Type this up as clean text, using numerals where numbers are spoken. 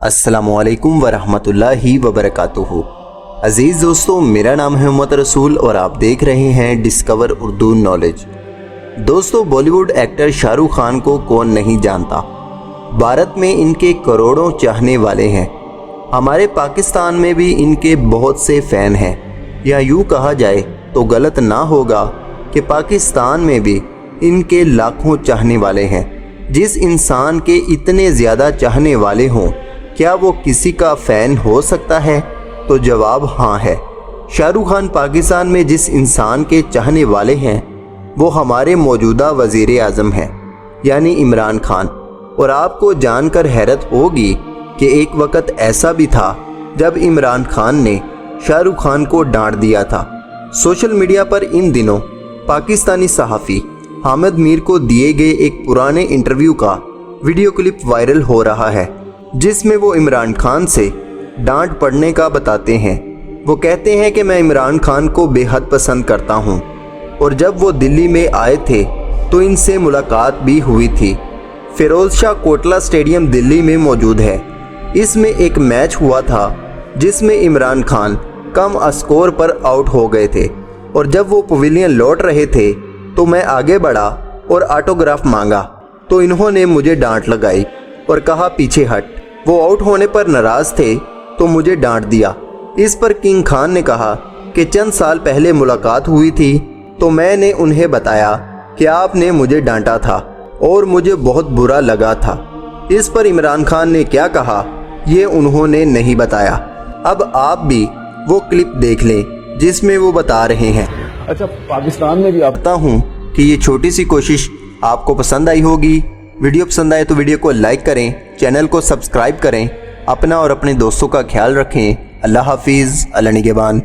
السلام علیکم ورحمۃ اللہ وبرکاتہ۔ عزیز دوستو، میرا نام ہے محمد رسول اور آپ دیکھ رہے ہیں ڈسکور اردو نالج۔ دوستو، بالی ووڈ ایکٹر شاہ رخ خان کو کون نہیں جانتا؟ بھارت میں ان کے کروڑوں چاہنے والے ہیں۔ ہمارے پاکستان میں بھی ان کے بہت سے فین ہیں، یا یوں کہا جائے تو غلط نہ ہوگا کہ پاکستان میں بھی ان کے لاکھوں چاہنے والے ہیں۔ جس انسان کے اتنے زیادہ چاہنے والے ہوں، کیا وہ کسی کا فین ہو سکتا ہے؟ تو جواب ہاں ہے۔ شاہ رخ خان پاکستان میں جس انسان کے چاہنے والے ہیں وہ ہمارے موجودہ وزیر اعظم ہیں، یعنی عمران خان۔ اور آپ کو جان کر حیرت ہوگی کہ ایک وقت ایسا بھی تھا جب عمران خان نے شاہ رخ خان کو ڈانٹ دیا تھا۔ سوشل میڈیا پر ان دنوں پاکستانی صحافی حامد میر کو دیے گئے ایک پرانے انٹرویو کا ویڈیو کلپ وائرل ہو رہا ہے، جس میں وہ عمران خان سے ڈانٹ پڑنے کا بتاتے ہیں۔ وہ کہتے ہیں کہ میں عمران خان کو بے حد پسند کرتا ہوں، اور جب وہ دلی میں آئے تھے تو ان سے ملاقات بھی ہوئی تھی۔ فیروز شاہ کوٹلہ اسٹیڈیم دلی میں موجود ہے۔ اس میں ایک میچ ہوا تھا جس میں عمران خان کم اسکور پر آؤٹ ہو گئے تھے، اور جب وہ پویلین لوٹ رہے تھے تو میں آگے بڑھا اور آٹوگراف مانگا تو انہوں نے مجھے ڈانٹ لگائی اور کہا پیچھے ہٹ۔ وہ آؤٹ ہونے پر ناراض تھے تو مجھے ڈانٹ دیا۔ اس پر کنگ خان نے کہا کہ چند سال پہلے ملاقات ہوئی تھی تو میں نے انہیں بتایا کہ آپ نے مجھے ڈانٹا تھا اور مجھے بہت برا لگا تھا۔ اس پر عمران خان نے کیا کہا یہ انہوں نے نہیں بتایا۔ اب آپ بھی وہ کلپ دیکھ لیں جس میں وہ بتا رہے ہیں۔ اچھا، پاکستان میں بھی آپ چاہتا ہوں کہ یہ چھوٹی سی کوشش آپ کو پسند آئی ہوگی۔ ویڈیو پسند آئے تو ویڈیو کو لائک کریں، چینل کو سبسکرائب کریں، اپنا اور اپنے دوستوں کا خیال رکھیں۔ اللہ حافظ، اللہ نگہبان۔